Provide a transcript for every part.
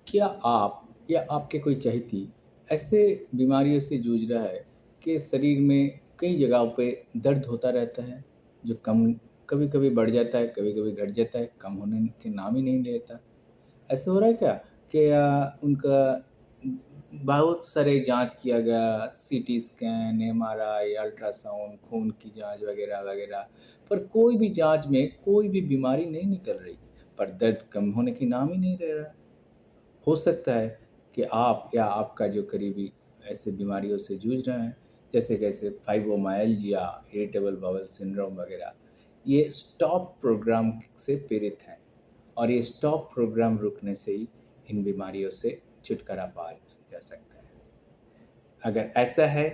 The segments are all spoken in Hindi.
क्या आप या आपके कोई चहेती ऐसे बीमारियों से जूझ रहा है कि शरीर में कई जगहों पे दर्द होता रहता है, जो कम कभी-कभी बढ़ जाता है, कभी-कभी घट जाता है, कम होने के नाम ही नहीं लेता। ऐसा हो रहा है क्या कि उनका बहुत सारे जाँच किया गया, सीटी स्कैन, एमआरआई, अल्ट्रासाउंड, खून की जाँच वगैरह-वगैरह, पर कोई भी जाँच में कोई भी बीमारी नहीं निकल रही, पर दर्द कम होने की नाम ही नहीं ले रहा। हो सकता है कि आप या आपका जो करीबी ऐसे बीमारियों से जूझ रहे हैं, जैसे कैसे फाइब्रोमाइल्जिया, इरिटेबल बाउल सिंड्रोम वगैरह, ये स्टॉप प्रोग्राम से पीड़ित हैं और ये स्टॉप प्रोग्राम रुकने से ही इन बीमारियों से छुटकारा पाया जा सकता है। अगर ऐसा है,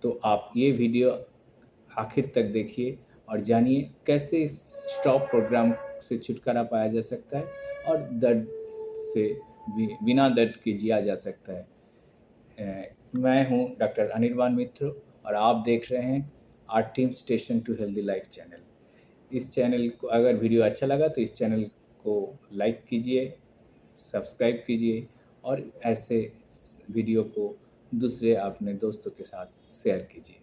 तो आप ये वीडियो आखिर तक देखिए और जानिए कैसे इस स्टॉप प्रोग्राम से छुटकारा पाया जा सकता है और दर्द से बिना दर्द के जिया जा सकता है। मैं हूँ डॉक्टर अनिर्बान मित्र और आप देख रहे हैं R team station to healthy life channel. इस चैनल को अगर वीडियो अच्छा लगा तो इस चैनल को लाइक कीजिए, सब्सक्राइब कीजिए और ऐसे वीडियो को दूसरे अपने दोस्तों के साथ शेयर कीजिए।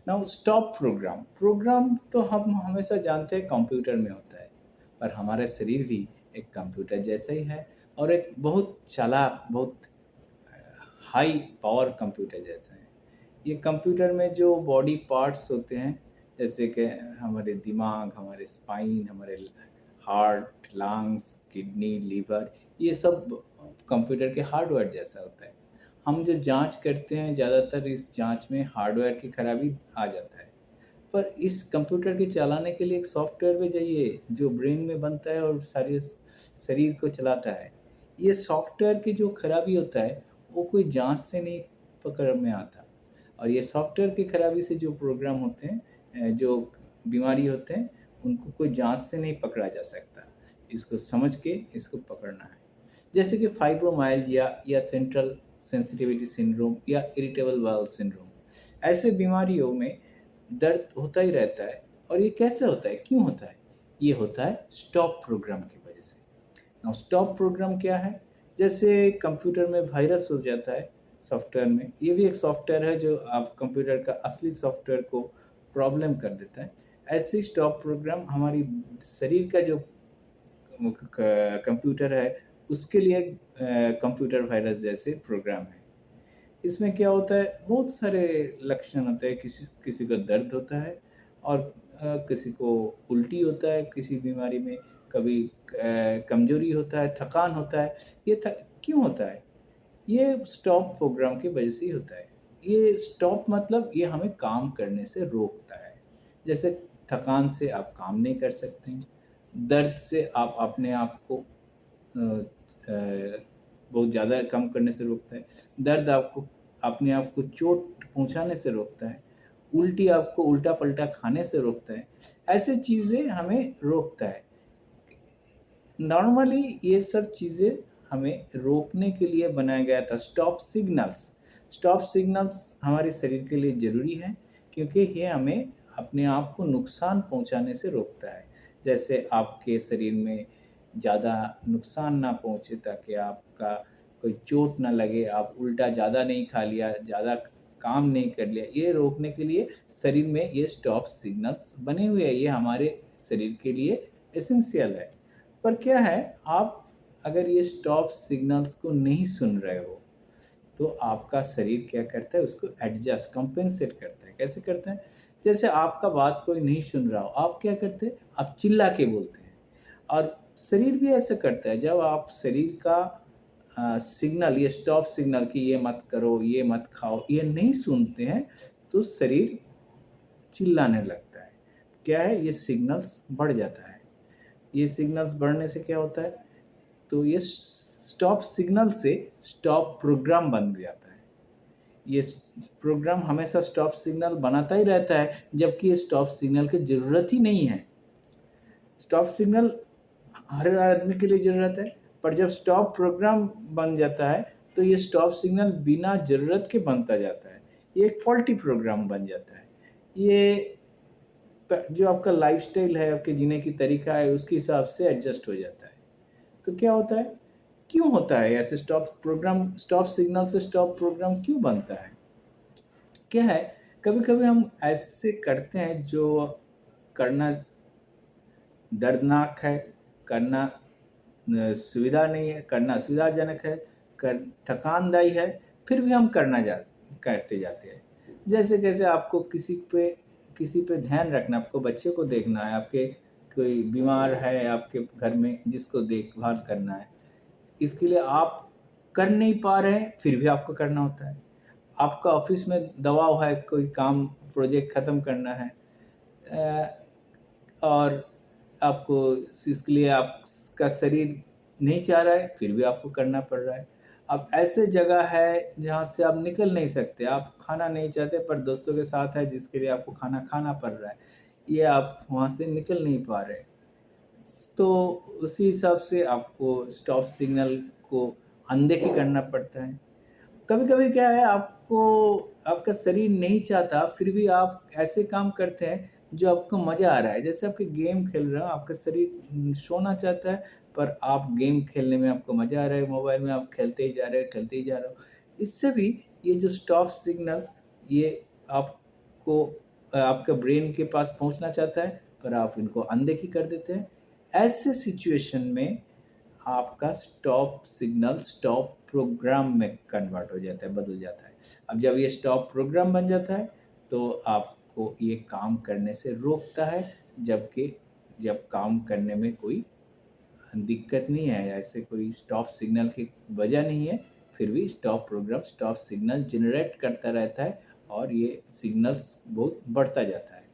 नाउ स्टॉप प्रोग्राम प्रोग्राम तो हम हमेशा जानते हैं कंप्यूटर में होता है, पर हमारा शरीर भी एक कंप्यूटर जैसा ही है और एक बहुत चालाक, बहुत हाई पावर कंप्यूटर जैसा है। ये कंप्यूटर में जो बॉडी पार्ट्स होते हैं, जैसे कि हमारे दिमाग, हमारे स्पाइन, हमारे हार्ट, लंग्स, किडनी, लीवर, ये सब कंप्यूटर के हार्डवेयर जैसा होता है। हम जो जांच करते हैं, ज़्यादातर इस जांच में हार्डवेयर की खराबी आ जाता है। पर इस कंप्यूटर के चलाने के लिए एक सॉफ्टवेयर भी चाहिए जो ब्रेन में बनता है और सारे शरीर को चलाता है। ये सॉफ्टवेयर की जो खराबी होता है, वो कोई जांच से नहीं पकड़ में आता और ये सॉफ्टवेयर की खराबी से जो प्रोग्राम होते हैं, जो बीमारी होते हैं, उनको कोई जांच से नहीं पकड़ा जा सकता। इसको समझ के इसको पकड़ना है। जैसे कि फाइब्रोमाइल्जिया या सेंट्रल सेंसिटिविटी सिंड्रोम या इरिटेबल बाउल सिंड्रोम, ऐसे बीमारियों में दर्द होता ही रहता है। और ये कैसे होता है, क्यों होता है? ये होता है स्टॉप प्रोग्राम की वजह से। नाउ स्टॉप प्रोग्राम क्या है? जैसे कंप्यूटर में वायरस हो जाता है सॉफ्टवेयर में, ये भी एक सॉफ्टवेयर है जो आप कंप्यूटर का असली सॉफ्टवेयर को प्रॉब्लम कर देता है। ऐसे स्टॉप प्रोग्राम हमारी शरीर का जो कंप्यूटर है, उसके लिए कंप्यूटर वायरस जैसे प्रोग्राम है। इसमें क्या होता है, बहुत सारे लक्षण होते हैं। किसी किसी को दर्द होता है और किसी को उल्टी होता है, किसी बीमारी में कभी कमजोरी होता है, थकान होता है। ये क्यों होता है? ये स्टॉप प्रोग्राम की वजह से ही होता है। ये स्टॉप मतलब ये हमें काम करने से रोकता है। जैसे थकान से आप काम नहीं कर सकते हैं, दर्द से आप अपने आप को बहुत ज़्यादा कम करने से रोकता है, दर्द आपको अपने आप को चोट पहुँचाने से रोकता है, उल्टी आपको उल्टा-पल्टा खाने से रोकता है। ऐसी चीज़ें हमें रोकता है। नॉर्मली ये सब चीज़ें हमें रोकने के लिए बनाया गया था स्टॉप सिग्नल्स। स्टॉप सिग्नल्स हमारे शरीर के लिए ज़रूरी है क्योंकि ये हमें अपने आप को नुकसान पहुंचाने से रोकता है। जैसे आपके शरीर में ज़्यादा नुकसान ना पहुंचे ताकि आपका कोई चोट ना लगे, आप उल्टा ज़्यादा नहीं खा लिया, ज़्यादा काम नहीं कर लिया, ये रोकने के लिए शरीर में ये स्टॉप सिग्नल्स बने हुए हैं। ये हमारे शरीर के लिए एसेंशियल है। पर क्या है, आप अगर ये स्टॉप सिग्नल्स को नहीं सुन रहे हो, तो आपका शरीर क्या करता है, उसको एडजस्ट कंपेंसेट करता है। कैसे करता है? जैसे आपका बात कोई नहीं सुन रहा हो, आप क्या करते हैं? आप चिल्ला के बोलते हैं और शरीर भी ऐसा करता है। जब आप शरीर का सिग्नल, ये स्टॉप सिग्नल कि ये मत करो, ये मत खाओ, ये नहीं सुनते हैं, तो शरीर चिल्लाने लगता है। क्या है? ये सिग्नल्स बढ़ जाता है। ये सिग्नल्स बढ़ने से क्या होता है? तो ये स्टॉप सिग्नल से स्टॉप प्रोग्राम बन जाता है। ये प्रोग्राम हमेशा स्टॉप सिग्नल बनाता ही रहता है, जबकि ये स्टॉप सिग्नल की ज़रूरत ही नहीं है। स्टॉप सिग्नल हर आदमी के लिए ज़रूरत है, पर जब स्टॉप प्रोग्राम बन जाता है, तो ये स्टॉप सिग्नल बिना ज़रूरत के बनता जाता है। ये एक फ़ॉल्टी प्रोग्राम बन जाता है। ये जो आपका लाइफ़स्टाइल है, आपके जीने की तरीका है, उसके हिसाब से एडजस्ट हो जाता है। तो क्या होता है क्यों होता है ऐसे? स्टॉप सिग्नल से स्टॉप प्रोग्राम क्यों बनता है? क्या है, कभी-कभी हम ऐसे करते हैं जो करना दर्दनाक है, करना सुविधा नहीं है, करना सुविधाजनक है, कर थकानदायी है, फिर भी हम करते जाते हैं। जैसे कैसे आपको किसी पे ध्यान रखना, आपको बच्चे को देखना है, आपके कोई बीमार है आपके घर में जिसको देखभाल करना है, इसके लिए आप कर नहीं पा रहे हैं, फिर भी आपको करना होता है। आपका ऑफ़िस में दबाव है, कोई काम प्रोजेक्ट ख़त्म करना है, और आपको इसके लिए आपका शरीर नहीं चाह रहा है, फिर भी आपको करना पड़ रहा है। अब ऐसे जगह है जहाँ से आप निकल नहीं सकते, आप खाना नहीं चाहते पर दोस्तों के साथ है जिसके लिए आपको खाना खाना पड़ रहा है। ये आप वहाँ से निकल नहीं पा रहे। तो उसी हिसाब से आपको स्टॉप सिग्नल को अनदेखी करना पड़ता है। कभी-कभी क्या है, आपको आपका शरीर नहीं चाहता, फिर भी आप ऐसे काम करते हैं जो आपको मज़ा आ रहा है। जैसे आपके गेम खेल रहे हो, आपका शरीर सोना चाहता है, पर आप गेम खेलने में आपको मज़ा आ रहा है, मोबाइल में आप खेलते ही जा रहे हो, खेलते ही जा रहे हो। इससे भी ये जो स्टॉप सिग्नल्स, ये आपको आपके ब्रेन के पास पहुँचना चाहता है, पर आप इनको अनदेखी कर देते हैं। ऐसे सिचुएशन में आपका स्टॉप सिग्नल स्टॉप प्रोग्राम में कन्वर्ट हो जाता है, बदल जाता है। अब जब ये स्टॉप प्रोग्राम बन जाता है, तो आपको ये काम करने से रोकता है, जबकि जब काम करने में कोई दिक्कत नहीं है, ऐसे कोई स्टॉप सिग्नल की वजह नहीं है, फिर भी stop program stop signal generate करता रहता है और ये सिग्नल्स बहुत बढ़ता जाता है।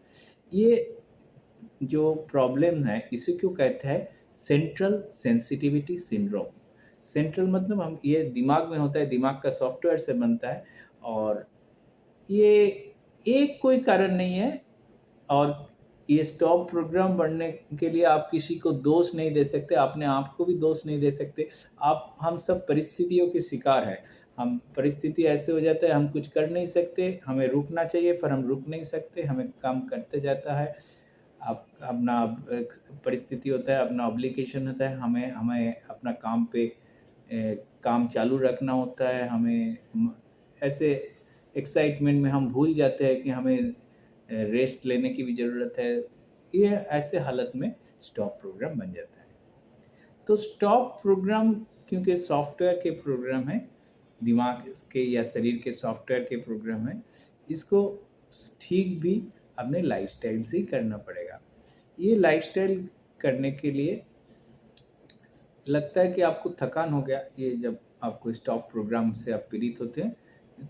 ये जो प्रॉब्लम है इसे क्यों कहते हैं सेंट्रल सेंसिटिविटी सिंड्रोम। सेंट्रल मतलब हम ये दिमाग में होता है, दिमाग का सॉफ्टवेयर से बनता है, और ये एक कोई कारण नहीं है। और ये स्टॉप प्रोग्राम बनने के लिए आप किसी को दोष नहीं दे सकते, अपने आप को भी दोष नहीं दे सकते। आप हम सब परिस्थितियों के शिकार हैं। हम परिस्थिति ऐसे हो जाता है, हम कुछ कर नहीं सकते, हमें रुकना चाहिए पर हम रुक नहीं सकते, हमें काम करते जाता है। आप अपना एक परिस्थिति होता है, अपना ऑब्लिगेशन होता है, हमें हमें अपना काम पे काम चालू रखना होता है। हमें ऐसे एक्साइटमेंट में हम भूल जाते हैं कि हमें रेस्ट लेने की भी ज़रूरत है। ये ऐसे हालत में स्टॉप प्रोग्राम बन जाता है। तो स्टॉप प्रोग्राम क्योंकि सॉफ्टवेयर के प्रोग्राम है, दिमाग के या शरीर के सॉफ्टवेयर के प्रोग्राम है, इसको ठीक भी अपने लाइफस्टाइल से ही करना पड़ेगा। ये लाइफस्टाइल करने के लिए लगता है कि आपको थकान हो गया, ये जब आपको स्टॉप प्रोग्राम से आप पीड़ित होते हैं,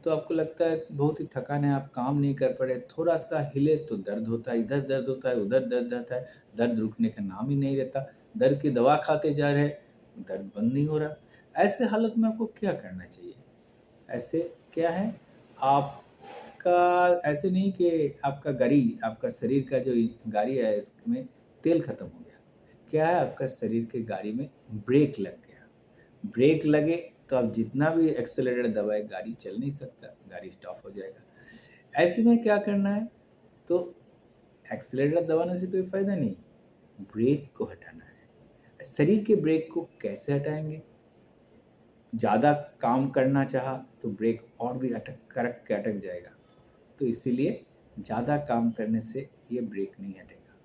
तो आपको लगता है बहुत ही थकान है, आप काम नहीं कर पा रहे, थोड़ा-सा हिले तो दर्द होता है, इधर दर्द होता है, उधर दर्द होता है, दर्द रुकने का नाम ही नहीं लेता, दर्द की दवा खाते जा रहे हैं, दर्द बंद नहीं हो रहा। ऐसे हालत में आपको क्या करना चाहिए? ऐसे क्या है, आपका ऐसे नहीं कि आपका शरीर का जो गाड़ी है इसमें तेल खत्म हो गया। क्या है, आपका शरीर के गाड़ी में ब्रेक लग गया। ब्रेक लगे तो आप जितना भी एक्सेलरेटर दबाए गाड़ी चल नहीं सकता, गाड़ी स्टॉप हो जाएगा। ऐसे में क्या करना है, तो एक्सेलरेटर दबाने से कोई फ़ायदा नहीं, ब्रेक को हटाना है। शरीर के ब्रेक को कैसे हटाएँगे? ज़्यादा काम करना चाहा तो ब्रेक और भी अटक जाएगा। तो इसीलिए ज़्यादा काम करने से ये ब्रेक नहीं हटेगा।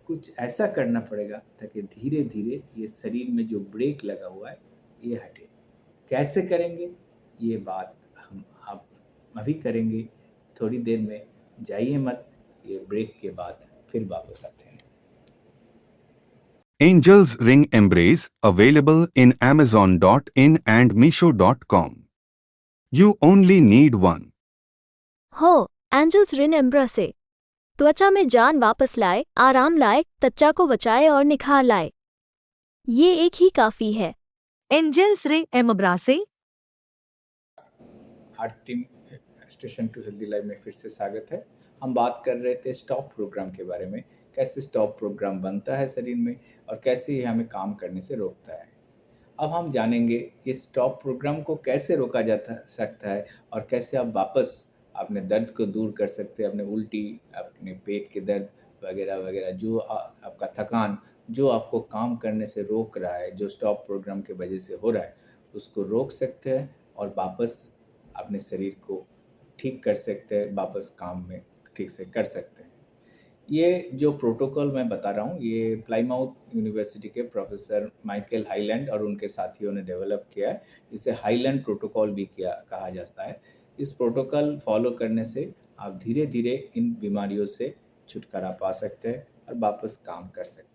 कुछ ऐसा करना पड़ेगा ताकि धीरे-धीरे ये शरीर में जो ब्रेक लगा हुआ है, ये हटे। कैसे करेंगे? ये बात हम आप अभी करेंगे, थोड़ी देर में। जाइए मत, ये ब्रेक के बाद फिर वापस आते हैं। Angel's Ring Embrace, available in Amazon.in and Meesho.com. You only need one. हो एंजल्स रिन एम्ब्रा से त्वचा में जान वापस लाए, आराम लाए, त्वचा को बचाए और निखार लाए। ये एक ही काफी है। एंजल्स रिंग एम्ब्रा से आरती स्टेशन टू हेल्दी लाइफ में फिर से स्वागत है। हम बात कर रहे थे स्टॉप प्रोग्राम के बारे में, कैसे स्टॉप प्रोग्राम बनता है शरीर में और कैसे ये हमें काम करने से रोकता है। अब हम जानेंगे इस स्टॉप प्रोग्राम को कैसे रोका जाता सकता है और कैसे आप वापस अपने दर्द को दूर कर सकते हैं, अपने उल्टी, अपने पेट के दर्द वगैरह वगैरह, जो आपका थकान जो आपको काम करने से रोक रहा है, जो स्टॉप प्रोग्राम के वजह से हो रहा है, उसको रोक सकते हैं और वापस अपने शरीर को ठीक कर सकते हैं, वापस काम में ठीक से कर सकते हैं। ये जो प्रोटोकॉल मैं बता रहा हूँ, ये प्लाईमाउथ यूनिवर्सिटी के प्रोफेसर माइकल हाईलैंड और उनके साथियों ने डेवलप किया है। इसे हाईलैंड प्रोटोकॉल भी किया कहा जाता है। इस प्रोटोकॉल फॉलो करने से आप धीरे धीरे इन बीमारियों से छुटकारा पा सकते हैं और वापस काम कर सकते हैं।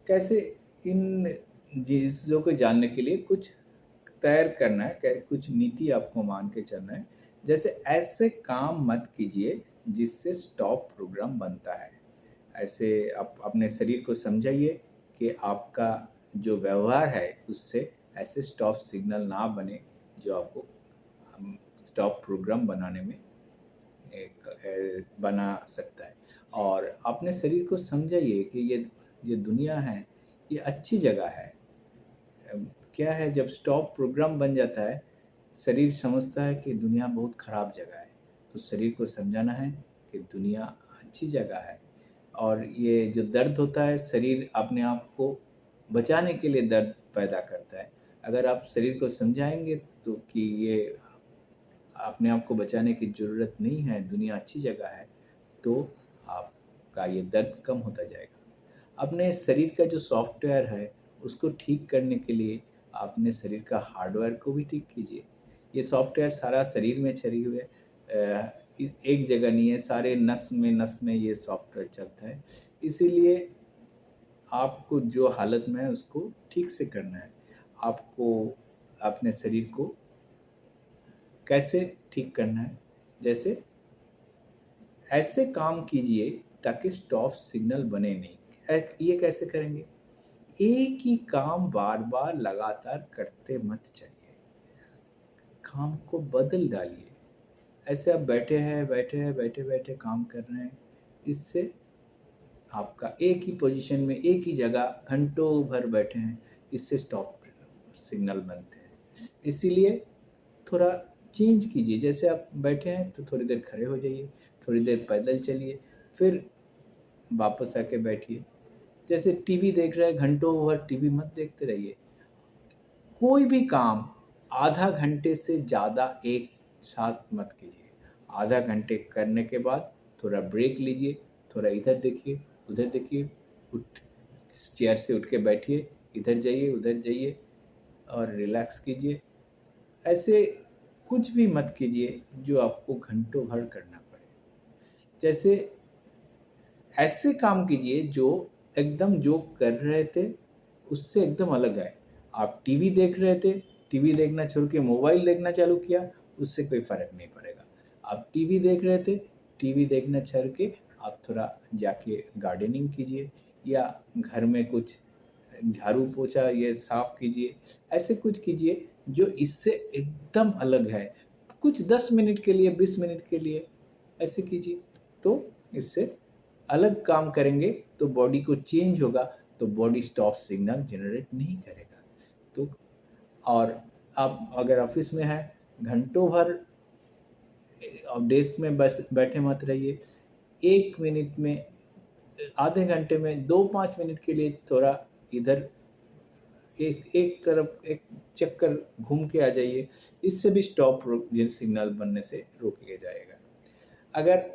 कैसे, इन चीज़ों को जानने के लिए कुछ तैयार करना है, कुछ नीति आपको मान के चलना है। जैसे ऐसे काम मत कीजिए जिससे स्टॉप प्रोग्राम बनता है। ऐसे आप अपने शरीर को समझाइए कि आपका जो व्यवहार है उससे ऐसे स्टॉप सिग्नल ना बने जो आपको स्टॉप प्रोग्राम बनाने में बना सकता है। और अपने शरीर को समझाइए कि ये दुनिया है, ये अच्छी जगह है। क्या है, जब स्टॉप प्रोग्राम बन जाता है, शरीर समझता है कि दुनिया बहुत ख़राब जगह है। तो शरीर को समझाना है कि दुनिया अच्छी जगह है। और ये जो दर्द होता है, शरीर अपने आप को बचाने के लिए दर्द पैदा करता है। अगर आप शरीर को समझाएंगे तो कि ये अपने आप को बचाने की ज़रूरत नहीं है, दुनिया अच्छी जगह है, तो आपका ये दर्द कम होता जाएगा। अपने शरीर का जो सॉफ्टवेयर है उसको ठीक करने के लिए अपने शरीर का हार्डवेयर को भी ठीक कीजिए। ये सॉफ्टवेयर सारा शरीर में छड़ी हुए एक जगह नहीं है, सारे नस में ये सॉफ्टवेयर चलता है। इसीलिए आपको जो हालत में है उसको ठीक से करना है। आपको अपने शरीर को कैसे ठीक करना है, जैसे ऐसे काम कीजिए ताकि स्टॉप सिग्नल बने नहीं। ये कैसे करेंगे? एक ही काम बार बार लगातार करते मत जाइए, काम को बदल डालिए। ऐसे आप बैठे बैठे काम कर रहे हैं, इससे आपका एक ही पोजीशन में एक ही जगह घंटों भर बैठे हैं, इससे स्टॉप सिग्नल बनते हैं। इसीलिए थोड़ा चेंज कीजिए। जैसे आप बैठे हैं तो थोड़ी देर खड़े हो जाइए, थोड़ी देर पैदल चलिए, फिर वापस आके बैठिए। जैसे टीवी देख रहे हैं, घंटों भर टीवी मत देखते रहिए। कोई भी काम आधा घंटे से ज़्यादा एक साथ मत कीजिए। आधा घंटे करने के बाद थोड़ा ब्रेक लीजिए, थोड़ा इधर देखिए, उधर देखिए, उठ चेयर से उठ के बैठिए, इधर जाइए, उधर जाइए और रिलैक्स कीजिए। ऐसे कुछ भी मत कीजिए जो आपको घंटों भर करना पड़े। जैसे ऐसे काम कीजिए जो एकदम जो कर रहे थे उससे एकदम अलग है। आप टीवी देख रहे थे, टीवी देखना छोड़ के मोबाइल देखना चालू किया, उससे कोई फ़र्क नहीं पड़ेगा। आप टीवी देख रहे थे, टीवी देखना छोड़ के आप थोड़ा जाके गार्डनिंग कीजिए या घर में कुछ झाड़ू पोछा ये साफ़ कीजिए। ऐसे कुछ कीजिए जो इससे एकदम अलग है। कुछ 10 मिनट के लिए, 20 मिनट के लिए ऐसे कीजिए, तो इससे अलग काम करेंगे तो बॉडी को चेंज होगा, तो बॉडी स्टॉप सिग्नल जनरेट नहीं करेगा। तो और आप अगर ऑफिस में हैं, घंटों भर डेस्क में बस बैठे मत रहिए। 1 मिनट में, आधे घंटे में 2-5 मिनट के लिए थोड़ा इधर एक एक तरफ एक चक्कर घूम के आ जाइए। इससे भी स्टॉप सिग्नल बनने से रोक लिया जाएगा। अगर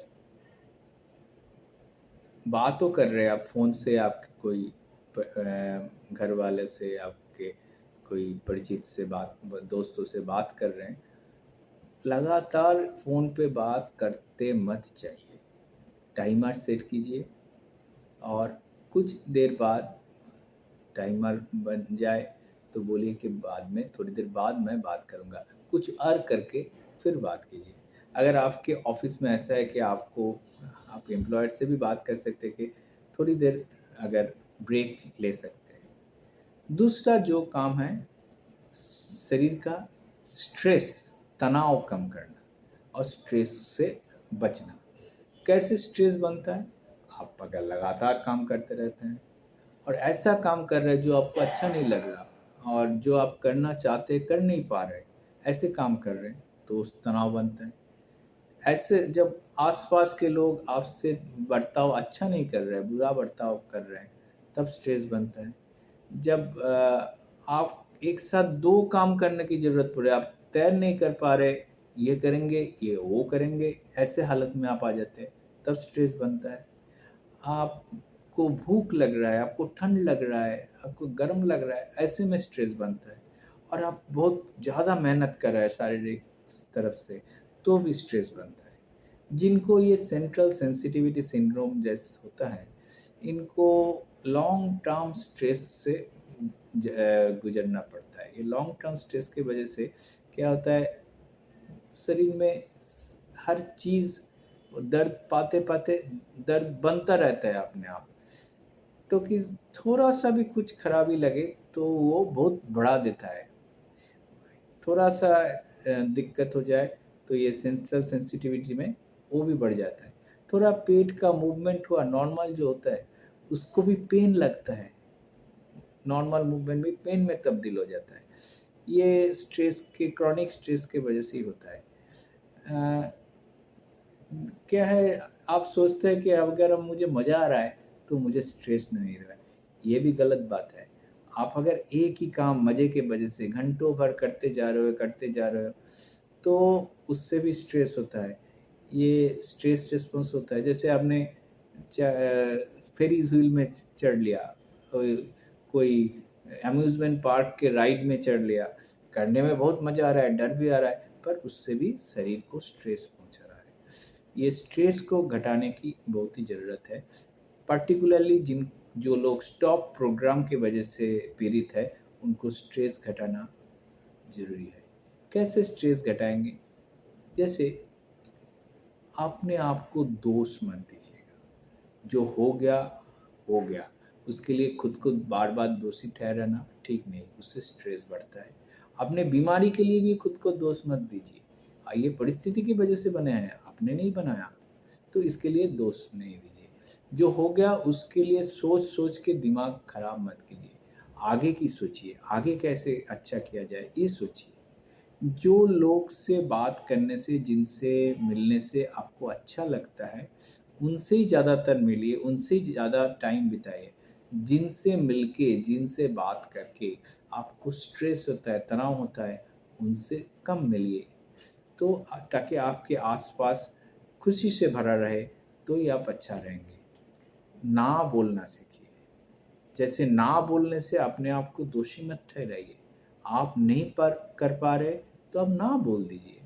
बातों कर रहे हैं आप फ़ोन से, आपके कोई घर वाले से, आपके कोई परिचित से बात, दोस्तों से बात कर रहे हैं, लगातार फ़ोन पे बात करते मत जाइए। टाइमर सेट कीजिए और कुछ देर बाद टाइमर बन जाए तो बोलिए कि बाद में, थोड़ी देर बाद मैं बात करूँगा। कुछ और करके फिर बात कीजिए। अगर आपके ऑफ़िस में ऐसा है कि आपको, आप एम्प्लॉयर से भी बात कर सकते हैं कि थोड़ी देर अगर ब्रेक ले सकते हैं। दूसरा जो काम है, शरीर का स्ट्रेस, तनाव कम करना और स्ट्रेस से बचना। कैसे स्ट्रेस बनता है? आप अगर लगातार काम करते रहते हैं और ऐसा काम कर रहे हैं जो आपको अच्छा नहीं लग रहा और जो आप करना चाहते कर नहीं पा रहे, ऐसे काम कर रहे हैं, तो उस तनाव बनता है। ऐसे जब आसपास के लोग आपसे बर्ताव अच्छा नहीं कर रहे, बुरा बर्ताव कर रहे हैं, तब स्ट्रेस बनता है। जब आप एक साथ 2 काम करने की ज़रूरत पड़े, आप तैर नहीं कर पा रहे, ये करेंगे, ये वो करेंगे, ऐसे हालत में आप आ जाते हैं, तब स्ट्रेस बनता है। आपको भूख लग रहा है, आपको ठंड लग रहा है, आपको गर्म लग रहा है, ऐसे में स्ट्रेस बनता है। और आप बहुत ज़्यादा मेहनत कर रहे हैं शारीरिक तरफ से, तो भी स्ट्रेस बनता है। जिनको ये सेंट्रल सेंसिटिविटी सिंड्रोम जैसे होता है, इनको लॉन्ग टर्म स्ट्रेस से गुज़रना पड़ता है। ये लॉन्ग टर्म स्ट्रेस की वजह से क्या होता है, शरीर में हर चीज़ दर्द पाते-पाते दर्द बनता रहता है अपने आप। तो कि थोड़ा-सा भी कुछ खराबी लगे तो वो बहुत बढ़ा देता है। थोड़ा-सा दिक्कत हो जाए तो ये सेंट्रल सेंसिटिविटी में वो भी बढ़ जाता है। थोड़ा पेट का मूवमेंट हुआ नॉर्मल जो होता है, उसको भी पेन लगता है। नॉर्मल मूवमेंट भी पेन में तब्दील हो जाता है। ये स्ट्रेस के क्रॉनिक स्ट्रेस की वजह से ही होता है। अ, क्या है, आप सोचते हैं कि अगर मुझे मज़ा आ रहा है तो मुझे स्ट्रेस नहीं रहा है। ये भी गलत बात है। आप अगर एक ही काम मज़े के वजह से घंटों भर करते जा रहे हो तो उससे भी स्ट्रेस होता है। ये स्ट्रेस रिस्पॉन्स होता है। जैसे आपने फेरिस व्हील में चढ़ लिया, कोई कोई अम्यूज़मेंट पार्क के राइड में चढ़ लिया, करने में बहुत मज़ा आ रहा है, डर भी आ रहा है, पर उससे भी शरीर को स्ट्रेस पहुँचा रहा है। ये स्ट्रेस को घटाने की बहुत ही ज़रूरत है। पार्टिकुलरली जो लोग स्टॉप प्रोग्राम की वजह से पीड़ित है, उनको स्ट्रेस घटाना ज़रूरी है। कैसे स्ट्रेस घटाएँगे? जैसे अपने आप को दोष मत दीजिएगा। जो हो गया। उसके लिए खुद को बार-बार दोषी ठहराना ठीक नहीं, उससे स्ट्रेस बढ़ता है। अपने बीमारी के लिए भी खुद को दोष मत दीजिए। ये परिस्थिति की वजह से बने हैं, आपने नहीं बनाया, तो इसके लिए दोष नहीं दीजिए। जो हो गया उसके लिए सोच-सोच के दिमाग खराब मत कीजिए। आगे की सोचिए, आगे कैसे अच्छा किया जाए, ये सोचिए। जो लोग से बात करने से, जिनसे मिलने से आपको अच्छा लगता है, उनसे ही ज़्यादातर मिलिए, उनसे ही ज़्यादा टाइम बिताइए। जिनसे मिलके, जिनसे बात करके आपको स्ट्रेस होता है, तनाव होता है, उनसे कम मिलिए। तो ताकि आपके आस-पास खुशी से भरा रहे, तो ही आप अच्छा रहेंगे। ना बोलना सीखिए। जैसे ना बोलने से अपने आप को दोषी मत ठहराइए। आप नहीं पर कर पा रहे तो आप ना बोल दीजिए।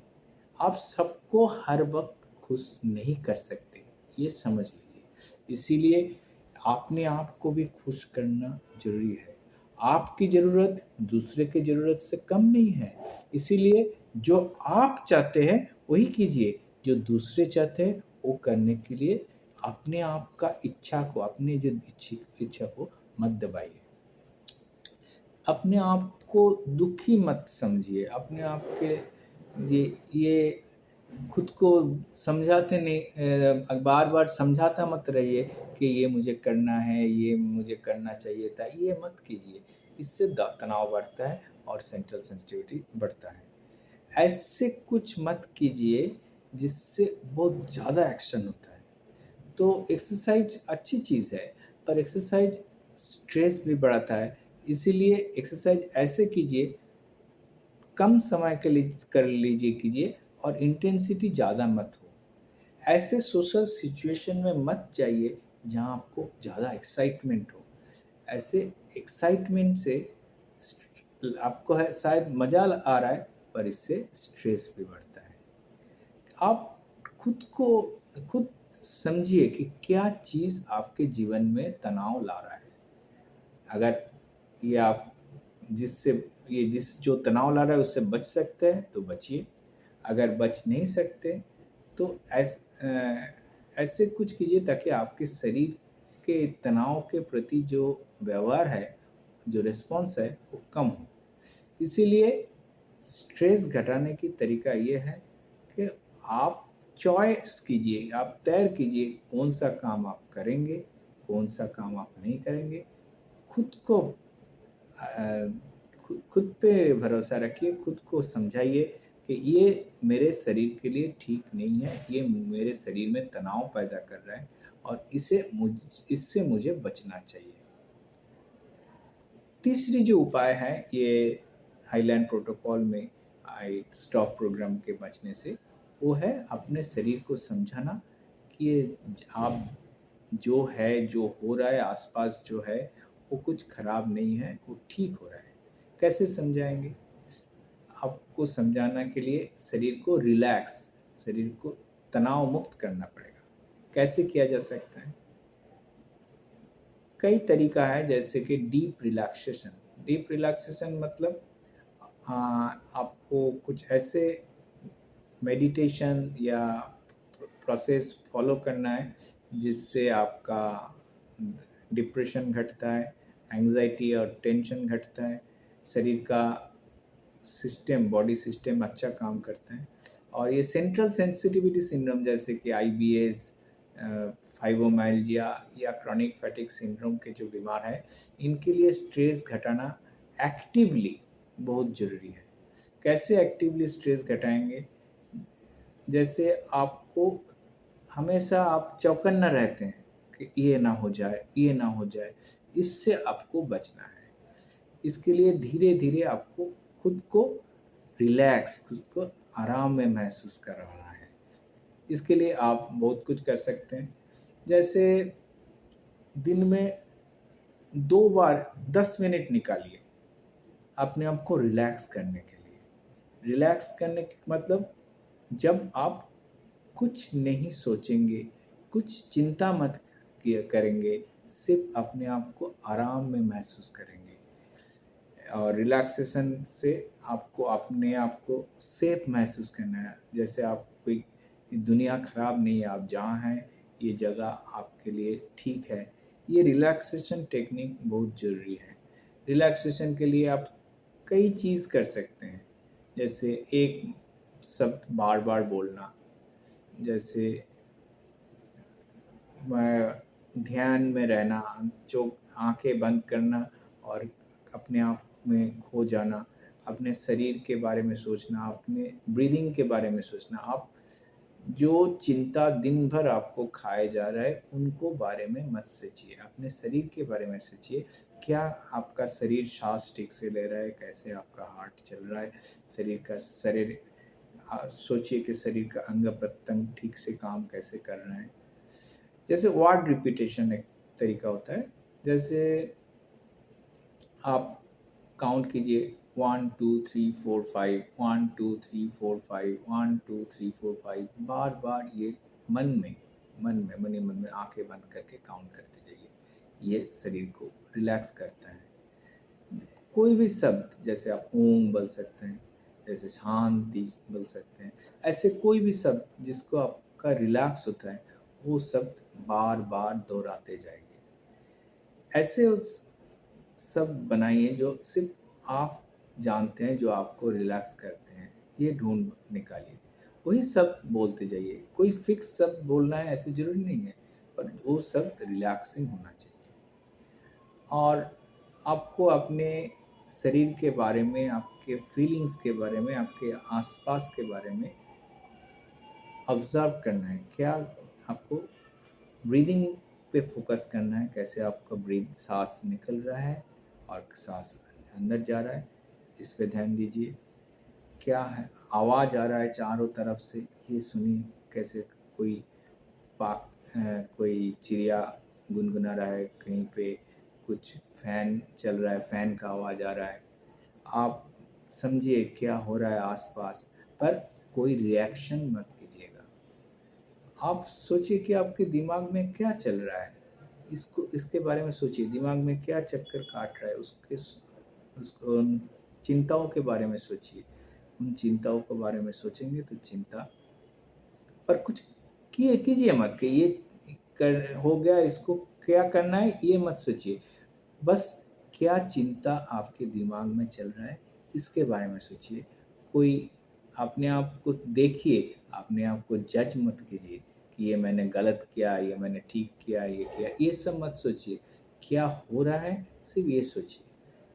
आप सबको हर वक़्त खुश नहीं कर सकते, ये समझ लीजिए। इसीलिए अपने आप को भी खुश करना ज़रूरी है। आपकी ज़रूरत दूसरे की ज़रूरत से कम नहीं है। इसीलिए जो आप चाहते हैं वही कीजिए, जो दूसरे चाहते हैं वो करने के लिए अपने आप का इच्छा को, अपनी जो इच्छा को मत दबाइए। अपने आप को दुखी मत समझिए, अपने आप के ये खुद को समझाते नहीं, बार-बार समझाता मत रहिए कि ये मुझे करना है, ये मुझे करना चाहिए था, ये मत कीजिए। इससे तनाव बढ़ता है और सेंट्रल सेंसिटिविटी बढ़ता है। ऐसे कुछ मत कीजिए जिससे बहुत ज़्यादा एक्शन होता है। तो एक्सरसाइज अच्छी चीज़ है, पर एक्सरसाइज स्ट्रेस भी बढ़ाता है। इसीलिए एक्सरसाइज ऐसे कीजिए, कम समय के लिए कर लीजिए कीजिए और इंटेंसिटी ज़्यादा मत हो। ऐसे सोशल सिचुएशन में मत जाइए जहाँ आपको ज़्यादा एक्साइटमेंट हो। ऐसे एक्साइटमेंट से आपको है शायद मज़ा आ रहा है, पर इससे स्ट्रेस भी बढ़ता है। आप खुद समझिए कि क्या चीज़ आपके जीवन में तनाव ला रहा है। अगर ये आप जिससे ये जिस जो तनाव ला रहा है उससे बच सकते हैं तो बचिए। अगर बच नहीं सकते तो ऐसे कुछ कीजिए ताकि आपके शरीर के तनाव के प्रति जो व्यवहार है, जो रिस्पॉन्स है वो कम हो। इसीलिए स्ट्रेस घटाने की तरीका ये है कि आप चॉइस कीजिए, आप तय कीजिए कौन-सा काम आप करेंगे, कौन-सा काम आप नहीं करेंगे। खुद को खुद पे भरोसा रखिए, खुद को समझाइए कि ये मेरे शरीर के लिए ठीक नहीं है, ये मेरे शरीर में तनाव पैदा कर रहा है और इससे मुझे बचना चाहिए। तीसरी जो उपाय है ये हाईलैंड प्रोटोकॉल में स्टॉप प्रोग्राम के बचने से, वो है अपने शरीर को समझाना कि ये आप जो है, जो हो रहा है आसपास जो है, वो कुछ खराब नहीं है, वो ठीक हो रहा है। कैसे समझाएंगे? आपको समझाना के लिए शरीर को रिलैक्स, शरीर को तनाव मुक्त करना पड़ेगा। कैसे किया जा सकता है? कई तरीका है, जैसे कि डीप रिलैक्सेशन। डीप रिलैक्सेशन मतलब आपको कुछ ऐसे मेडिटेशन या प्रोसेस फॉलो करना है जिससे आपका डिप्रेशन घटता है, एंजाइटी और टेंशन घटता है, शरीर का सिस्टम, बॉडी सिस्टम अच्छा काम करता है। और ये सेंट्रल सेंसिटिविटी सिंड्रोम जैसे कि आईबीएस, फाइब्रोमाइल्जिया या क्रॉनिक फैटिग सिंड्रोम के जो बीमार है, इनके लिए स्ट्रेस घटाना एक्टिवली बहुत ज़रूरी है। कैसे एक्टिवली स्ट्रेस घटाएंगे? जैसे आपको हमेशा आप चौकन्ना रहते हैं कि ये ना हो जाए, ये ना हो जाए, इससे आपको बचना है। इसके लिए धीरे धीरे आपको खुद को रिलैक्स, खुद को आराम में महसूस करवाना है। इसके लिए आप बहुत कुछ कर सकते हैं, जैसे दिन में 2 बार 10 मिनट निकालिए अपने आप को रिलैक्स करने के लिए। रिलैक्स करने का मतलब जब आप कुछ नहीं सोचेंगे, कुछ चिंता मत किया करेंगे, सिर्फ अपने आप को आराम में महसूस करेंगे। और रिलैक्सेशन से आपको अपने आप को सेफ महसूस करना है, जैसे आप कोई दुनिया ख़राब नहीं है, आप जहाँ हैं ये जगह आपके लिए ठीक है। ये रिलैक्सेशन टेक्निक बहुत ज़रूरी है। रिलैक्सेशन के लिए आप कई चीज़ कर सकते हैं, जैसे एक शब्द बार बार बोलना, जैसे मैं ध्यान में रहना, जो आंखें बंद करना और अपने आप में खो जाना, अपने शरीर के बारे में सोचना, अपने ब्रीदिंग के बारे में सोचना। आप जो चिंता दिन भर आपको खाए जा रहा है उनको बारे में मत सोचिए, अपने शरीर के बारे में सोचिए। क्या आपका शरीर सांस ठीक से ले रहा है, कैसे आपका हार्ट चल रहा है, सोचिए कि शरीर का अंग प्रत्यंग ठीक से काम कैसे कर रहे हैं। जैसे वर्ड रिपीटेशन एक तरीका होता है, जैसे आप काउंट कीजिए 1 2 3 4 5, 1 2 3 4 5, 1 2 3 4 5, बार बार ये मन ही मन में आंखें बंद करके काउंट करते जाइए। ये शरीर को रिलैक्स करता है। कोई भी शब्द, जैसे आप ओम बोल सकते हैं, जैसे शांति बोल सकते हैं, ऐसे कोई भी शब्द जिसको आपका रिलैक्स होता है, वो शब्द बार बार दोहराते जाएंगे। ऐसे उस शब्द बनाइए जो सिर्फ आप जानते हैं, जो आपको रिलैक्स करते हैं, ये ढूंढ निकालिए। वही शब्द बोलते जाइए। कोई फिक्स शब्द बोलना है ऐसे ज़रूरी नहीं है, पर वो शब्द रिलैक्सिंग होना चाहिए। और आपको अपने शरीर के बारे में, आपके फीलिंग्स के बारे में, आपके आसपास के बारे में ऑब्ज़र्व करना है। क्या आपको ब्रीदिंग पे फोकस करना है, कैसे आपका सांस निकल रहा है और सांस अंदर जा रहा है, इस पे ध्यान दीजिए। क्या है आवाज़ आ रहा है चारों तरफ से, ये सुनिए। कैसे कोई चिड़िया गुनगुना रहा है, कहीं पे कुछ फैन चल रहा है, फैन का आवाज़ आ रहा है। आप समझिए क्या हो रहा है आसपास, पर कोई रिएक्शन मत कीजिएगा। आप सोचिए कि आपके दिमाग में क्या चल रहा है, इसके बारे में सोचिए। दिमाग में क्या चक्कर काट रहा है, उसको उन चिंताओं के बारे में सोचिए। उन चिंताओं के बारे में सोचेंगे तो चिंता पर कुछ कीजिए मत कि ये कर हो गया, इसको क्या करना है ये मत सोचिए। बस क्या चिंता आपके दिमाग में चल रहा है इसके बारे में सोचिए। कोई अपने आप को देखिए, अपने आप को जज मत कीजिए कि ये मैंने गलत किया, ये मैंने ठीक किया, ये किया, ये सब मत सोचिए। क्या हो रहा है सिर्फ ये सोचिए।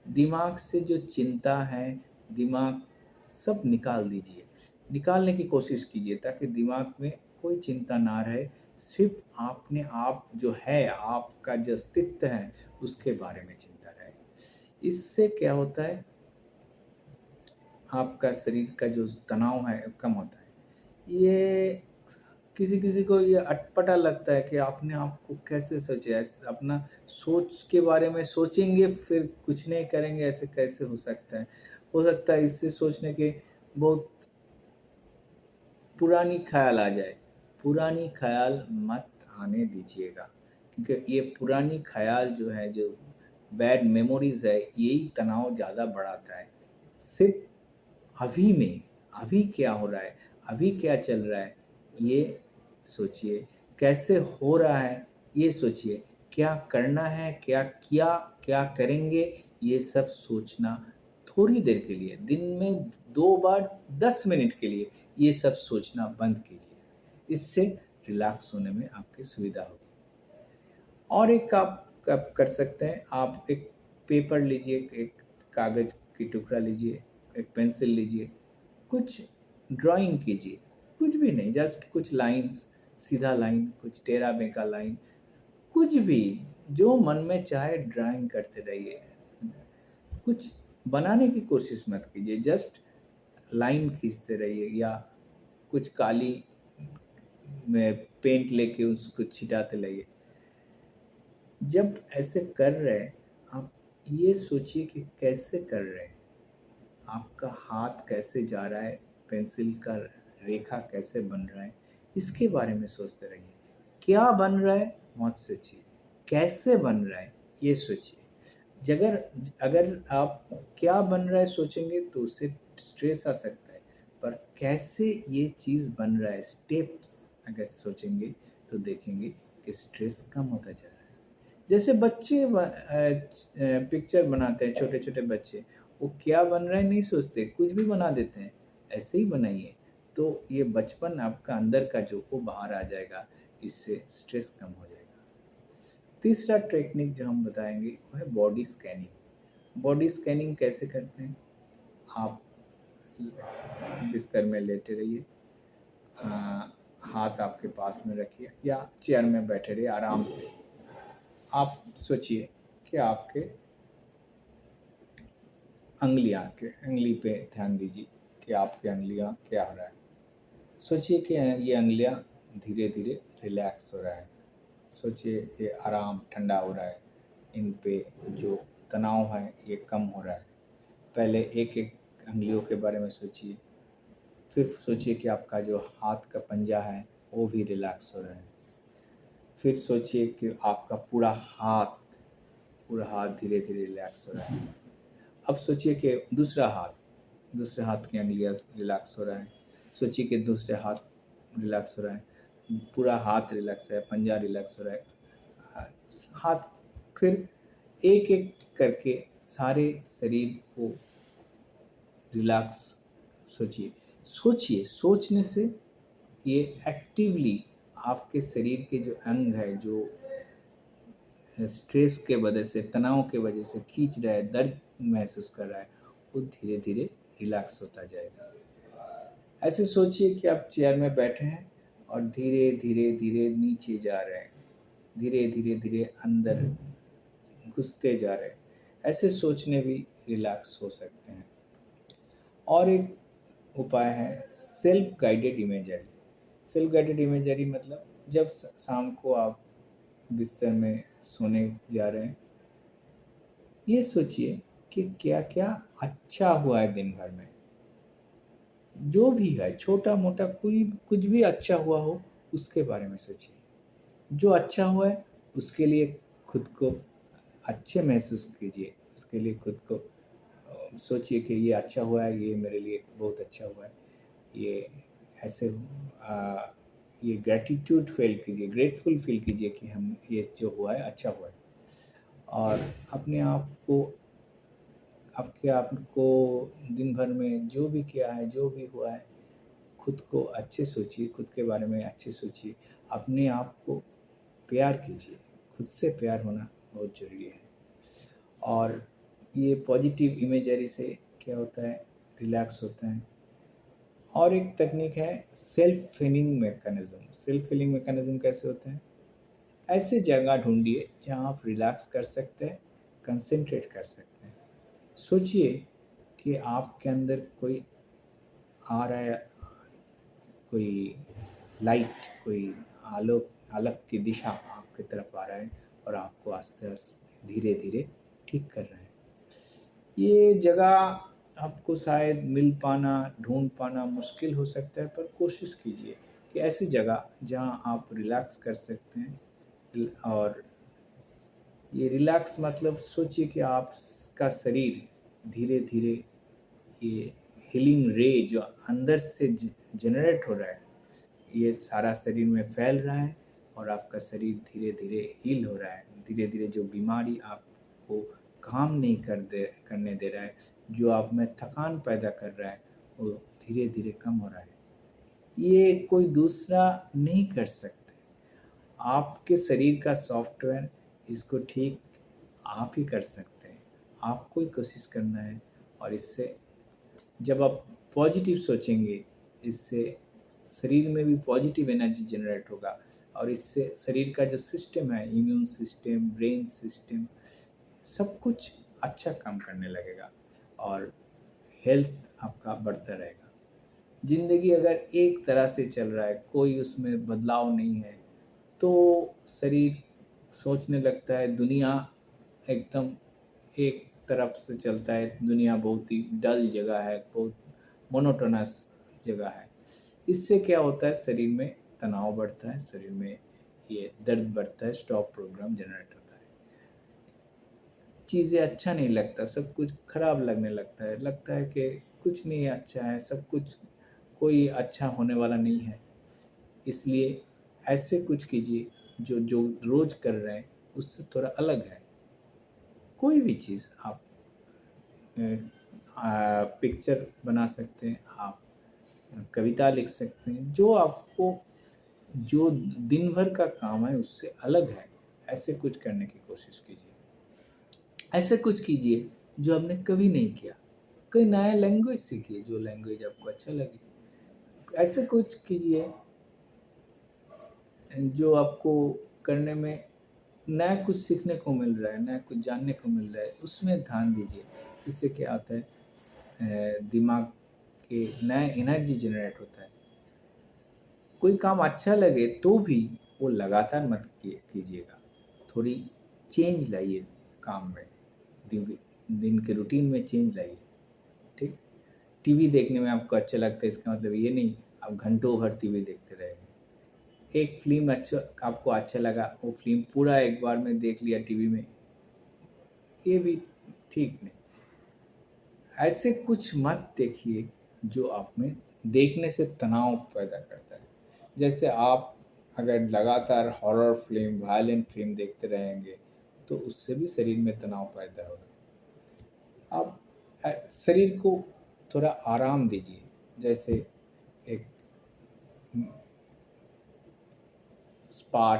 दिमाग से जो चिंता है, दिमाग सब निकाल दीजिए, निकालने की कोशिश कीजिए ताकि दिमाग में कोई चिंता ना रहे। सिर्फ आपने आप जो है, आपका जो अस्तित्व है उसके बारे में चिंता रहे। इससे क्या होता है, आपका शरीर का जो तनाव है कम होता है। ये किसी किसी को ये अटपटा लगता है कि आपने आपको कैसे सोचा, अपना सोच के बारे में सोचेंगे फिर कुछ नहीं करेंगे, ऐसे कैसे हो सकता है। हो सकता है इससे सोचने के बहुत पुरानी ख्याल आ जाए। पुरानी ख्याल मत आने दीजिएगा, क्योंकि ये पुरानी ख्याल जो है, जो बैड मेमोरीज है, यही तनाव ज़्यादा बढ़ाता है। सिर्फ अभी में, अभी क्या हो रहा है, अभी क्या चल रहा है, ये सोचिए। कैसे हो रहा है ये सोचिए। क्या करना है, क्या किया, क्या करेंगे, ये सब सोचना। थोड़ी देर के लिए, दिन में 2 बार 10 मिनट के लिए ये सब सोचना बंद कीजिए। इससे रिलैक्स होने में आपकी सुविधा होगी। और एक आप कर सकते हैं, आप एक पेपर लीजिए, एक कागज़ की टुकड़ा लीजिए, एक पेंसिल लीजिए, कुछ ड्राइंग कीजिए। कुछ भी नहीं, जस्ट कुछ लाइन्स, सीधा लाइन, कुछ टेढ़ा बेंका लाइन, कुछ भी जो मन में चाहे ड्राइंग करते रहिए। कुछ बनाने की कोशिश मत कीजिए, जस्ट लाइन खींचते रहिए, या कुछ काली में पेंट लेके उसको छिटाते रहिए। जब ऐसे कर रहे हैं, आप ये सोचिए कि कैसे कर रहे हैं, आपका हाथ कैसे जा रहा है, पेंसिल का रेखा कैसे बन रहा है, इसके बारे में सोचते रहिए। क्या बन रहा है मत सोचिए, कैसे बन रहा है ये सोचिए। जगर अगर आप क्या बन रहा है सोचेंगे तो उससे स्ट्रेस आ सकता है, पर कैसे ये चीज़ बन रहा है, स्टेप्स अगर सोचेंगे तो देखेंगे कि स्ट्रेस कम होता जा रहा है। जैसे बच्चे पिक्चर बनाते हैं, छोटे छोटे बच्चे, वो क्या बन रहा है नहीं सोचते, कुछ भी बना देते हैं। ऐसे ही बनाइए, तो ये बचपन आपका अंदर का जो वो बाहर आ जाएगा, इससे स्ट्रेस कम हो जाएगा। तीसरा टेक्निक जो हम बताएंगे वो है बॉडी स्कैनिंग। बॉडी स्कैनिंग कैसे करते हैं, आप बिस्तर में लेटे रहिए, हाथ आपके पास में रखिए या चेयर में बैठे रहिए आराम से। आप सोचिए कि आपके अंगली पे ध्यान दीजिए कि आपके अंगुलियाँ क्या हो रहा है। सोचिए कि ये अंगुलियाँ धीरे धीरे रिलैक्स हो रहा है। सोचिए ये आराम ठंडा हो रहा है, इन पे जो तनाव है ये कम हो रहा है। पहले एक एक अंगुलियों के बारे में सोचिए, फिर सोचिए कि आपका जो हाथ का पंजा है वो भी रिलैक्स हो रहा है। फिर सोचिए कि आपका पूरा हाथ धीरे धीरे रिलैक्स हो रहा है। अब सोचिए कि दूसरे हाथ की अंगुलियाँ रिलैक्स हो रहा है। सोचिए कि दूसरे हाथ रिलैक्स हो रहा है, पूरा हाथ रिलैक्स है, पंजा रिलैक्स हो रहा है, हाथ। फिर एक एक करके सारे शरीर को रिलैक्स सोचिए। सोचने से ये एक्टिवली आपके शरीर के जो अंग है, जो स्ट्रेस के वजह से, तनाव के वजह से खींच रहा है, दर्द महसूस कर रहा है, वो धीरे धीरे रिलैक्स होता जाएगा। ऐसे सोचिए कि आप चेयर में बैठे हैं और धीरे धीरे धीरे नीचे जा रहे हैं, धीरे धीरे धीरे अंदर घुसते जा रहे हैं। ऐसे सोचने भी रिलैक्स हो सकते हैं। और एक उपाय है self guided imagery. Self guided imagery मतलब जब शाम को आप बिस्तर में सोने जा रहे हैं, ये सोचिए कि क्या क्या अच्छा हुआ है दिन भर में। जो भी है, छोटा मोटा कोई कुछ भी अच्छा हुआ हो उसके बारे में सोचिए। जो अच्छा हुआ है उसके लिए खुद को अच्छे महसूस कीजिए, उसके लिए खुद को सोचिए कि ये अच्छा हुआ है, ये मेरे लिए बहुत अच्छा हुआ है। ये ऐसे ये ग्रैटिट्यूड फील कीजिए, ग्रेटफुल फील कीजिए कि हम ये जो हुआ है अच्छा हुआ है। और अपने आप को दिन भर में जो भी किया है, जो भी हुआ है, खुद को अच्छे सोचिए, खुद के बारे में अच्छे सोचिए। अपने आप को प्यार कीजिए, खुद से प्यार होना बहुत ज़रूरी है। और ये पॉजिटिव इमेजरी से क्या होता है, रिलैक्स होता है। और एक तकनीक है self healing mechanism. Self healing mechanism कैसे होते हैं, ऐसे जगह ढूंढिए जहाँ आप रिलैक्स कर सकते हैं, कंसंट्रेट कर सकते हैं। सोचिए कि आपके अंदर कोई आ रहा है, कोई लाइट, कोई आलोक की दिशा आपकी तरफ आ रहा है और आपको आस्ते आस्ते धीरे धीरे ठीक कर रहे हैं। ये जगह आपको शायद मिल पाना, ढूंढ पाना मुश्किल हो सकता है, पर कोशिश कीजिए कि ऐसी जगह जहां आप रिलैक्स कर सकते हैं। और ये रिलैक्स मतलब सोचिए कि आपका शरीर धीरे धीरे, ये हीलिंग रे जो अंदर से जनरेट हो रहा है, ये सारा शरीर में फैल रहा है और आपका शरीर धीरे धीरे हील हो रहा है। धीरे धीरे जो बीमारी आपको काम नहीं करने दे रहा है, जो आप में थकान पैदा कर रहा है, वो धीरे धीरे कम हो रहा है। ये कोई दूसरा नहीं कर सकते। आपके शरीर का सॉफ्टवेयर इसको ठीक आप ही कर सकते हैं। आपको ही कोशिश करना है और इससे जब आप पॉजिटिव सोचेंगे, इससे शरीर में भी पॉजिटिव एनर्जी जनरेट होगा और इससे शरीर का जो सिस्टम है, इम्यून सिस्टम, ब्रेन सिस्टम, सब कुछ अच्छा काम करने लगेगा और हेल्थ आपका बढ़ता रहेगा। ज़िंदगी अगर एक तरह से चल रहा है, कोई उसमें बदलाव नहीं है, तो शरीर सोचने लगता है दुनिया एकदम एक तरफ से चलता है, दुनिया बहुत ही डल जगह है, बहुत मोनोटोनस जगह है। इससे क्या होता है, शरीर में तनाव बढ़ता है, शरीर में ये दर्द बढ़ता है, स्टॉप प्रोग्राम जनरेट होता है, चीज़ें अच्छा नहीं लगता, सब कुछ खराब लगने लगता है कि कुछ नहीं अच्छा है, सब कुछ कोई अच्छा होने वाला नहीं है। इसलिए ऐसे कुछ कीजिए जो जो रोज़ कर रहे हैं उससे थोड़ा अलग है। कोई भी चीज़ आप पिक्चर बना सकते हैं, आप कविता लिख सकते हैं, जो आपको जो दिन भर का काम है उससे अलग है, ऐसे कुछ करने की कोशिश कीजिए। ऐसे कुछ कीजिए जो आपने कभी नहीं किया। कोई नया लैंग्वेज सीखिए, जो लैंग्वेज आपको अच्छा लगे। ऐसे कुछ कीजिए जो आपको करने में नया कुछ सीखने को मिल रहा है, नया कुछ जानने को मिल रहा है, उसमें ध्यान दीजिए। इससे क्या आता है, दिमाग के नया एनर्जी जनरेट होता है। कोई काम अच्छा लगे तो भी वो लगातार मत कीजिएगा, थोड़ी चेंज लाइए काम में, दिन के रूटीन में चेंज लाइए। ठीक, टीवी देखने में आपको अच्छा लगता है, इसका मतलब ये नहीं आप घंटों भर टीवी देखते रहेंगे। एक फिल्म आपको अच्छा लगा, वो फिल्म पूरा एक बार में देख लिया टीवी में, ये भी ठीक नहीं। ऐसे कुछ मत देखिए जो आप में देखने से तनाव पैदा करता है। जैसे आप अगर लगातार हॉरर फिल्म, वायलेंट फिल्म देखते रहेंगे तो उससे भी शरीर में तनाव पैदा होगा। आप शरीर को थोड़ा आराम दीजिए, जैसे एक स्पा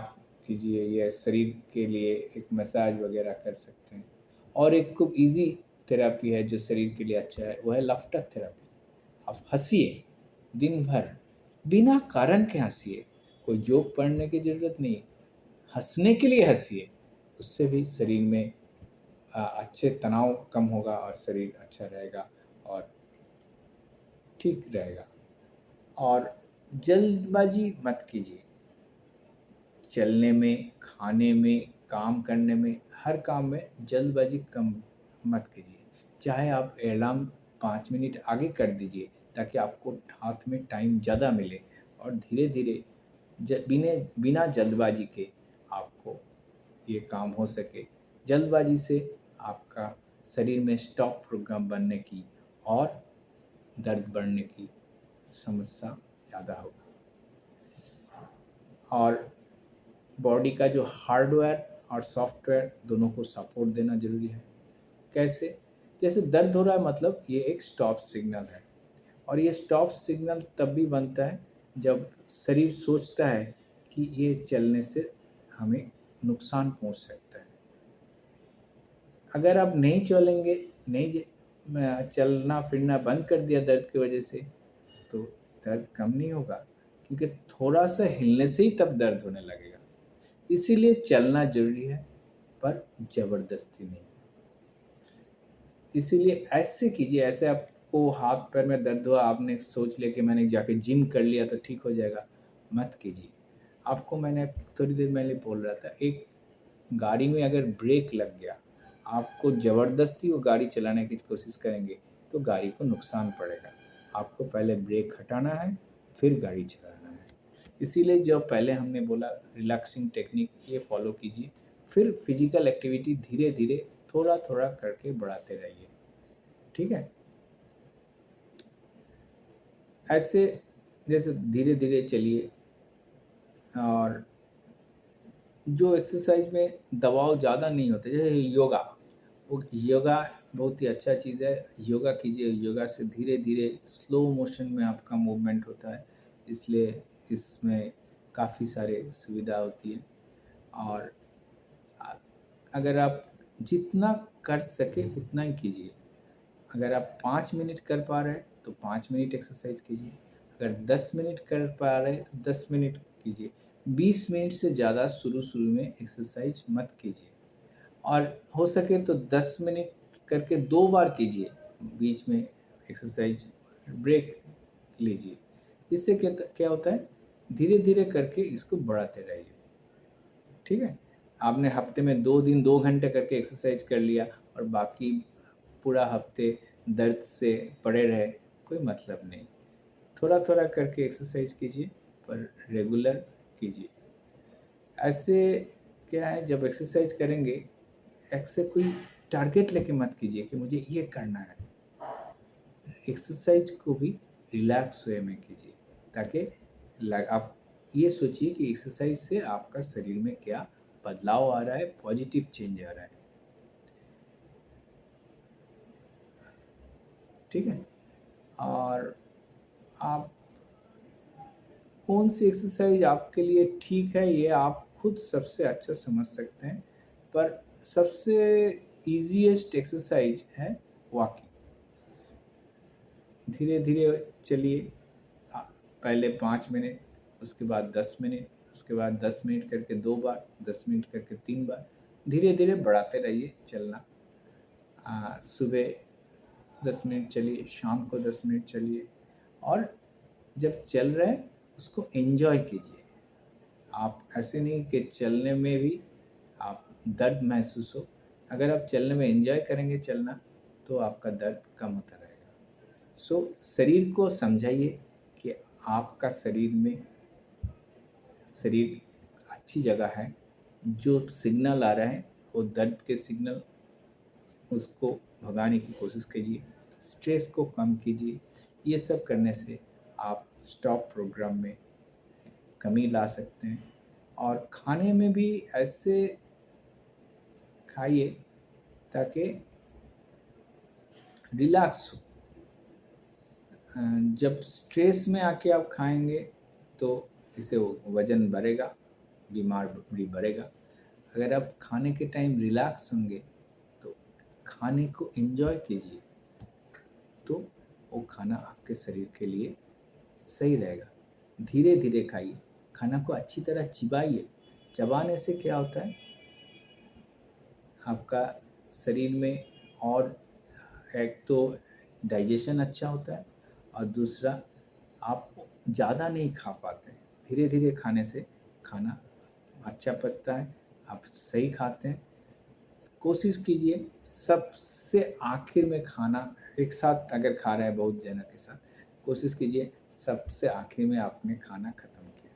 कीजिए या शरीर के लिए एक मसाज वगैरह कर सकते हैं। और एक खूब इजी थेरेपी है जो शरीर के लिए अच्छा है, वो है लाफ्टर थेरेपी। आप हंसिए दिन भर, बिना कारण के हंसिए, कोई जोक पढ़ने की ज़रूरत नहीं, हंसने के लिए हंसिए। उससे भी शरीर में अच्छे तनाव कम होगा और शरीर अच्छा रहेगा और ठीक रहेगा। और जल्दबाजी मत कीजिए, चलने में, खाने में, काम करने में, हर काम में जल्दबाजी कम मत कीजिए। चाहे आप अलार्म 5 मिनट आगे कर दीजिए ताकि आपको हाथ में टाइम ज़्यादा मिले और धीरे धीरे बिना जल्दबाजी के आपको ये काम हो सके। जल्दबाजी से आपका शरीर में स्टॉप प्रोग्राम बनने की और दर्द बढ़ने की समस्या ज़्यादा होगा। और बॉडी का जो हार्डवेयर और सॉफ्टवेयर दोनों को सपोर्ट देना ज़रूरी है। कैसे? जैसे दर्द हो रहा है मतलब ये एक स्टॉप सिग्नल है और ये स्टॉप सिग्नल तब भी बनता है जब शरीर सोचता है कि ये चलने से हमें नुकसान पहुंच सकता है। अगर आप नहीं चलेंगे, चलना फिरना बंद कर दिया दर्द की वजह से, तो दर्द कम नहीं होगा, क्योंकि थोड़ा सा हिलने से ही तब दर्द होने लगेगा। इसीलिए चलना ज़रूरी है, पर ज़बरदस्ती नहीं। इसीलिए ऐसे कीजिए, ऐसे आपको हाथ पैर में दर्द हुआ, आपने सोच लिया कि मैंने जाके जिम कर लिया तो ठीक हो जाएगा, मत कीजिए। आपको मैंने थोड़ी देर पहले बोल रहा था, एक गाड़ी में अगर ब्रेक लग गया, आपको ज़बरदस्ती वो गाड़ी चलाने की कोशिश करेंगे तो गाड़ी को नुकसान पड़ेगा। आपको पहले ब्रेक हटाना है, फिर गाड़ी चलाना है। इसीलिए जो पहले हमने बोला रिलैक्सिंग टेक्निक, ये फॉलो कीजिए। फिर फिजिकल एक्टिविटी धीरे-धीरे, थोड़ा-थोड़ा करके बढ़ाते रहिए। ठीक है? ऐसे जैसे धीरे-धीरे चलिए। और जो एक्सरसाइज में दबाव ज़्यादा नहीं होता, जैसे योगा, वो योगा बहुत ही अच्छा चीज़ है। योगा कीजिए, योगा से धीरे-धीरे स्लो मोशन में आपका मूवमेंट होता है, इसलिए इसमें काफ़ी सारे सुविधा होती है। और अ, अगर आप जितना कर सकें उतना ही कीजिए। अगर आप 5 मिनट कर पा रहे हैं तो 5 मिनट एक्सरसाइज कीजिए। अगर 10 मिनट कर पा रहे हैं तो 10 मिनट कीजिए। 20 मिनट से ज़्यादा शुरू-शुरू में एक्सरसाइज मत कीजिए। और हो सके तो 10 मिनट करके 2 बार कीजिए, बीच में एक्सरसाइज ब्रेक लीजिए। इससे क्या होता है, धीरे-धीरे करके इसको बढ़ाते रहिए। ठीक है? आपने हफ्ते में 2 दिन 2 घंटे करके एक्सरसाइज कर लिया और बाकी पूरा हफ्ते दर्द से पड़े रहे, कोई मतलब नहीं। थोड़ा-थोड़ा करके एक्सरसाइज कीजिए, पर रेगुलर कीजिए। ऐसे क्या है, जब एक्सरसाइज करेंगे, ऐसे कोई टारगेट लेके मत कीजिए कि मुझे ये करना है। एक्सरसाइज को भी रिलैक्स वे में कीजिए, ताकि आप ये सोचिए कि एक्सरसाइज से आपका शरीर में क्या बदलाव आ रहा है, पॉजिटिव चेंज आ रहा है। ठीक है? और आप कौन सी एक्सरसाइज आपके लिए ठीक है, ये आप खुद सबसे अच्छा समझ सकते हैं। पर सबसे ईज़ीएस्ट एक्सरसाइज है वॉकिंग। धीरे-धीरे चलिए। अ, पहले 5 मिनट, उसके बाद 10 मिनट, उसके बाद 10 मिनट करके 2 बार, 10 मिनट करके 3 बार, धीरे-धीरे बढ़ाते रहिए चलना। सुबह 10 मिनट चलिए, शाम को 10 मिनट चलिए। और जब चल रहे हैं उसको एन्जॉय कीजिए। आप ऐसे नहीं कि चलने में भी आप दर्द महसूस हो। अगर आप चलने में एन्जॉय करेंगे चलना, तो आपका दर्द कम होता रहेगा। शरीर को समझाइए कि आपका शरीर अच्छी जगह है। जो सिग्नल आ रहे हैं वो दर्द के सिग्नल, उसको भगाने की कोशिश कीजिए। स्ट्रेस को कम कीजिए। ये सब करने से आप स्टॉप प्रोग्राम में कमी ला सकते हैं। और खाने में भी ऐसे खाइए ताकि रिलैक्स हो। जब स्ट्रेस में आके आप खाएँगे तो इससे वज़न बढ़ेगा, बीमारी बढ़ेगा। अगर आप खाने के टाइम रिलैक्स होंगे तो खाने को एन्जॉय कीजिए, तो वो खाना आपके शरीर के लिए सही रहेगा। धीरे-धीरे खाइए, खाना को अच्छी तरह चिबाइए। चबाने से क्या होता है, आपका शरीर में और एक तो डाइजेशन अच्छा होता है, और दूसरा आप ज़्यादा नहीं खा पाते। धीरे-धीरे खाने से खाना अच्छा पचता है, आप सही खाते हैं। कोशिश कीजिए सबसे आखिर में खाना, एक साथ अगर खा रहे हैं बहुत जनों के साथ, कोशिश कीजिए सबसे आखिर में आपने खाना ख़त्म किया।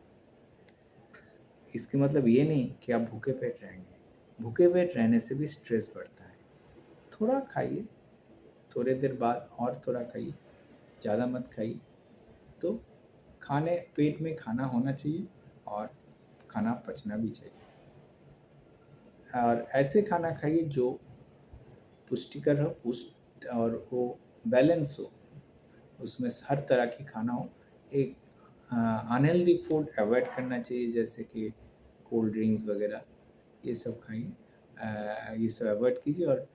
इसका मतलब ये नहीं कि आप भूखे पेट रहेंगे। भूखे पेट रहने से भी स्ट्रेस बढ़ता है। थोड़ा खाइए, थोड़ी देर बाद और थोड़ा खाइए, ज़्यादा मत खाइए। तो पेट में खाना होना चाहिए और खाना पचना भी चाहिए। और ऐसे खाना खाइए जो पुष्टिकर हो, और वो बैलेंस हो, उसमें हर तरह की खाना हो। एक अनहेल्दी फूड अवॉइड करना चाहिए, जैसे कि कोल्ड ड्रिंक्स वगैरह, ये सब खाइए। ये सब अवॉइड कीजिए और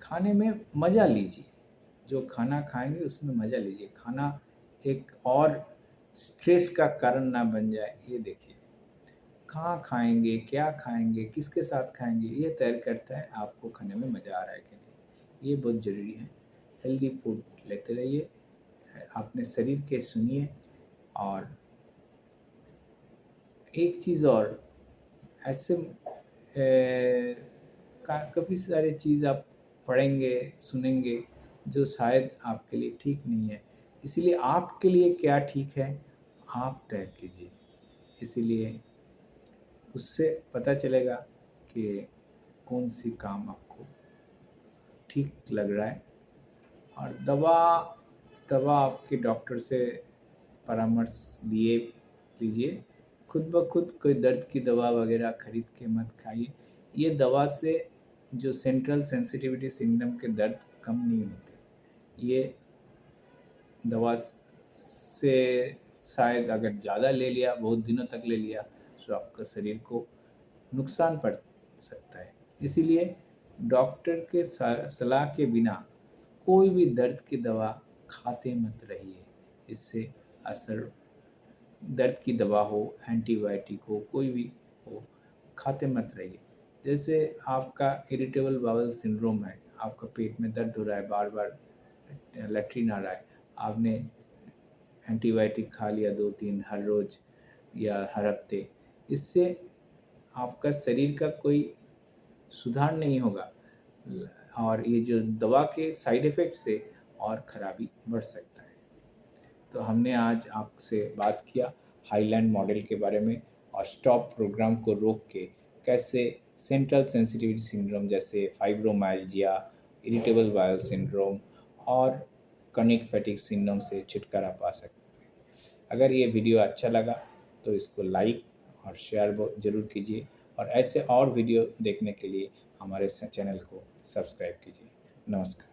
खाने में मज़ा लीजिए। जो खाना खाएँगे उसमें मज़ा लीजिए। खाना एक और स्ट्रेस का कारण ना बन जाए, ये देखिए। कहाँ खाएंगे, क्या खाएंगे, किसके साथ खाएंगे, ये तय करता है आपको खाने में मज़ा आ रहा है कि नहीं। ये बहुत ज़रूरी है। हेल्दी फूड लेते रहिए, अपने शरीर के सुनिए। और एक चीज़ और, ऐसे काफ़ी सारे चीज़ आप पढ़ेंगे, सुनेंगे जो शायद आपके लिए ठीक नहीं है। इसीलिए आपके लिए क्या ठीक है आप तय कीजिए। इसीलिए उससे पता चलेगा कि कौन सी काम आपको ठीक लग रहा है। और दवा दवा आपके डॉक्टर से परामर्श लिए लीजिए। खुद ब खुद कोई दर्द की दवा वगैरह खरीद के मत खाइए। ये दवा से जो सेंट्रल सेंसिटिविटी सिंड्रोम के दर्द कम नहीं होते। ये दवा से शायद अगर ज़्यादा ले लिया, बहुत दिनों तक ले लिया, तो आपका शरीर को नुकसान पड़ सकता है। इसीलिए डॉक्टर के सलाह के बिना कोई भी दर्द की दवा खाते मत रहिए। इससे असर, दर्द की दवा हो, एंटीबायोटिक हो, कोई भी हो, खाते मत रहिए। जैसे आपका इरिटेबल बाउल सिंड्रोम है, आपका पेट में दर्द हो रहा है, बार बार लैट्रिन आ रहा है, आपने एंटीबायोटिक खा लिया 2-3 हर रोज़ या हर हफ्ते, इससे आपका शरीर का कोई सुधार नहीं होगा और ये जो दवा के साइड इफ़ेक्ट से और ख़राबी बढ़ सकता है। तो हमने आज आपसे बात किया हाईलैंड मॉडल के बारे में और स्टॉप प्रोग्राम को रोक के कैसे सेंट्रल सेंसिटिविटी सिंड्रोम जैसे फाइब्रोमाइल्जिया, इरिटेबल बाउल सिंड्रोम और क्रॉनिक फैटिग सिंड्रोम से छुटकारा पा सकते हैं। अगर ये वीडियो अच्छा लगा तो इसको लाइक और शेयर ज़रूर कीजिए और ऐसे और वीडियो देखने के लिए हमारे चैनल को सब्सक्राइब कीजिए। नमस्कार।